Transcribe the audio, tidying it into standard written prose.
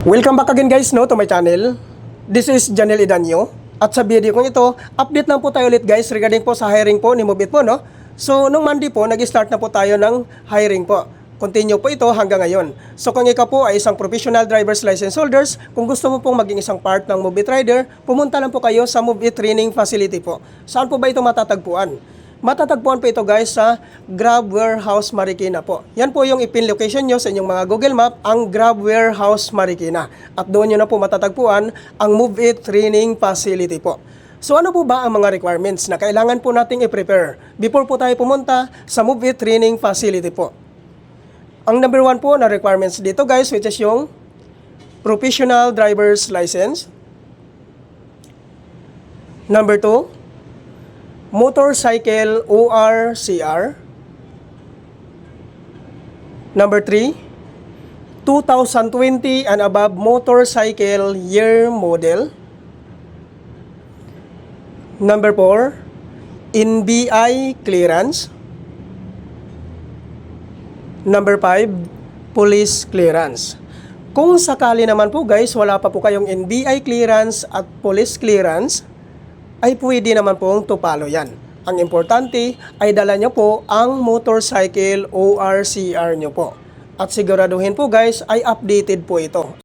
Welcome back again guys to my channel. This is Janel Idanyo. At sa video kong ito, update lang po tayo ulit guys regarding po sa hiring po ni Move It po no. So nung Monday po, nag-start na po tayo ng hiring po. Continue po ito hanggang ngayon. So kung ikaw po ay isang professional driver's license holders, kung gusto mo pong maging isang part ng Move It Rider, pumunta lang po kayo sa Move It Training Facility po. Saan po ba ito matatagpuan? Matatagpuan po ito guys sa Grab Warehouse Marikina po. Yan po yung ipin location nyo sa inyong mga Google Map, ang Grab Warehouse Marikina. At doon nyo na po matatagpuan ang Move It Training Facility po. So ano po ba ang mga requirements na kailangan po nating i-prepare before po tayo pumunta sa Move It Training Facility po? Ang number 1 po na requirements dito guys, which is yung Professional Driver's License. Number 2, Motorcycle ORCR. Number 3, 2020 and above motorcycle year model. Number 4, NBI clearance. Number 5, police clearance. Kung sakali naman po guys, wala pa po kayong NBI clearance at police clearance, ay pwede naman pong tupalo yan. Ang importante ay dala nyo po ang motorcycle ORCR nyo po. At siguraduhin po guys ay updated po ito.